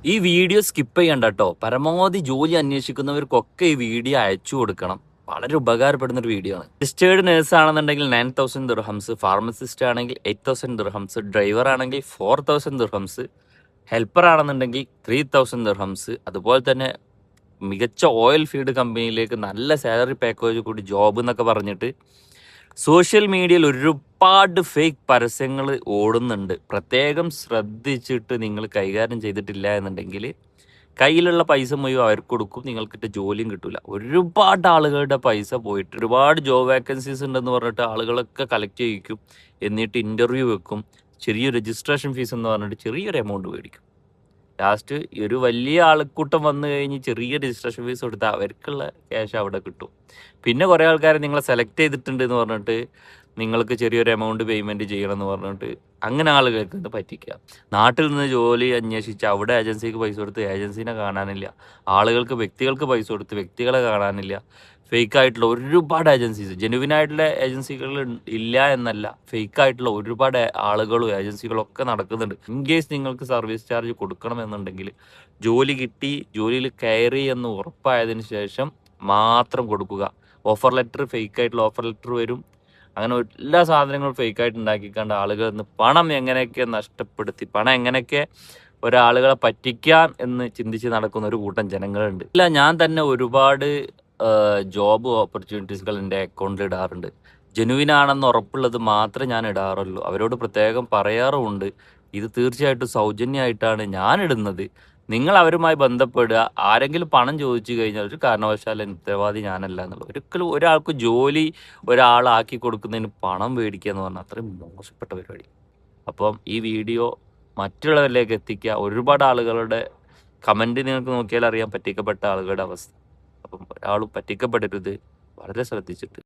ഈ video skip ചെയ്യണ്ട കേട്ടോ. പരമാവധി ജോലി അന്വേഷിക്കുന്നവർക്കൊക്കെ ഈ വീഡിയോ അയച്ചു കൊടുക്കണം. വളരെ ഉപകാരപ്പെടുന്ന ഒരു വീഡിയോ ആണ്. രജിസ്റ്റേർഡ് നേഴ്സ് ആണെന്നുണ്ടെങ്കിൽ 9,000 ദിർഹംസ്, ഫാർമസിസ്റ്റ് ആണെങ്കിൽ 8,000 ദിർഹംസ്, ഡ്രൈവർ ആണെങ്കിൽ 4,000 ദിർഹംസ്, ഹെൽപ്പർ ആണെന്നുണ്ടെങ്കിൽ 3,000 ദിർഹംസ്. അതുപോലെ തന്നെ മികച്ച ഓയിൽ ഫീൽഡ് കമ്പനിയിലേക്ക് നല്ല സാലറി പാക്കേജ് കൂടി ജോബ് എന്നൊക്കെ പറഞ്ഞിട്ട് സോഷ്യൽ മീഡിയയിൽ ഒരുപാട് ഫേക്ക് പരസ്യങ്ങൾ ഓടുന്നുണ്ട്. പ്രത്യേകം ശ്രദ്ധിച്ചിട്ട് നിങ്ങൾ കൈകാര്യം ചെയ്തിട്ടില്ല എന്നുണ്ടെങ്കിൽ കയ്യിലുള്ള പൈസ മുഴുവൻ അവർക്ക് കൊടുക്കും, നിങ്ങൾക്കിട്ട് ജോലിയും കിട്ടില്ല. ഒരുപാട് ആളുകളുടെ പൈസ പോയിട്ട് ഒരുപാട് ജോബ് വേക്കൻസീസ് ഉണ്ടെന്ന് പറഞ്ഞിട്ട് ആളുകളൊക്കെ കളക്ട് ചെയ്യിക്കും. എന്നിട്ട് ഇൻ്റർവ്യൂ വെക്കും. ചെറിയ രജിസ്ട്രേഷൻ ഫീസ് എന്ന് പറഞ്ഞിട്ട് ചെറിയൊരു എമൗണ്ട് മേടിക്കും. ലാസ്റ്റ് ഒരു വലിയ ആൾക്കൂട്ടം വന്നു കഴിഞ്ഞ് ചെറിയ രജിസ്ട്രേഷൻ ഫീസ് കൊടുത്താൽ അവർക്കുള്ള ക്യാഷ് അവിടെ കിട്ടും. പിന്നെ കുറേ ആൾക്കാർ നിങ്ങളെ സെലക്ട് ചെയ്തിട്ടുണ്ട് എന്ന് പറഞ്ഞിട്ട് നിങ്ങൾക്ക് ചെറിയൊരു എമൗണ്ട് പേയ്മെൻറ്റ് ചെയ്യണം എന്ന് പറഞ്ഞിട്ട് അങ്ങനെ ആളുകൾക്ക് ഇത് പറ്റിക്കുക. നാട്ടിൽ നിന്ന് ജോലി അന്വേഷിച്ച് അവിടെ ഏജൻസിക്ക് പൈസ കൊടുത്ത് ഏജൻസിനെ കാണാനില്ല, വ്യക്തികൾക്ക് പൈസ കൊടുത്ത് വ്യക്തികളെ കാണാനില്ല. ഫേക്കായിട്ടുള്ള ഒരുപാട് ഏജൻസീസ്, ജെനുവിനായിട്ടുള്ള ഏജൻസികൾ ഇല്ല എന്നല്ല, ഫേക്കായിട്ടുള്ള ഒരുപാട് ആളുകളും ഏജൻസികളും ഒക്കെ നടക്കുന്നുണ്ട്. ഇൻ കേസ് നിങ്ങൾക്ക് സർവീസ് ചാർജ് കൊടുക്കണമെന്നുണ്ടെങ്കിൽ ജോലി കിട്ടി, ജോലിയിൽ കയറി എന്ന് ഉറപ്പായതിനു ശേഷം മാത്രം കൊടുക്കുക. ഓഫർ ലെറ്റർ, ഫേക്കായിട്ടുള്ള ഓഫർ ലെറ്റർ വരും. അങ്ങനെ എല്ലാ സാധനങ്ങളും ഫേക്കായിട്ട് ഉണ്ടാക്കിക്കാണ്ട് ആളുകളിൽ നിന്ന് പണം എങ്ങനെയൊക്കെ നഷ്ടപ്പെടുത്തി, പണം എങ്ങനെയൊക്കെ ഒരാളുകളെ പറ്റിക്കാം എന്ന് ചിന്തിച്ച് നടക്കുന്ന ഒരു കൂട്ടം ജനങ്ങളുണ്ട്. ഇല്ല, ഞാൻ തന്നെ ഒരുപാട് ജോബ് ഓപ്പർച്യൂണിറ്റീസുകൾ എൻ്റെ അക്കൗണ്ടിൽ ഇടാറുണ്ട്. ജെനുവിൻ ആണെന്ന് ഉറപ്പുള്ളത് മാത്രമേ ഞാൻ ഇടാറുള്ളൂ. അവരോട് പ്രത്യേകം പറയാറുമുണ്ട്, ഇത് തീർച്ചയായിട്ടും സൗജന്യമായിട്ടാണ് ഞാൻ ഇടുന്നത്, നിങ്ങൾ അവരുമായി ബന്ധപ്പെടുക. ആരെങ്കിലും പണം ചോദിച്ചു കഴിഞ്ഞാൽ ഒരു കാരണവശാലും ഉത്തരവാദി ഞാനല്ല എന്നുള്ളത്. ഒരിക്കലും ഒരാൾക്ക് ജോലി ഒരാളാക്കി കൊടുക്കുന്നതിന് പണം മേടിക്കുക എന്ന് പറഞ്ഞാൽ അത്രയും മോശപ്പെട്ട പരിപാടി. അപ്പം ഈ വീഡിയോ മറ്റുള്ളവരിലേക്ക് എത്തിക്കുക. ഒരുപാട് ആളുകളുടെ കമൻറ്റ് നിങ്ങൾക്ക് നോക്കിയാൽ അറിയാൻ പറ്റിക്കപ്പെട്ട ആളുകളുടെ അവസ്ഥ. അപ്പം ഒരാളും പറ്റിക്കപ്പെടരുത്, വളരെ ശ്രദ്ധിച്ചിട്ട്.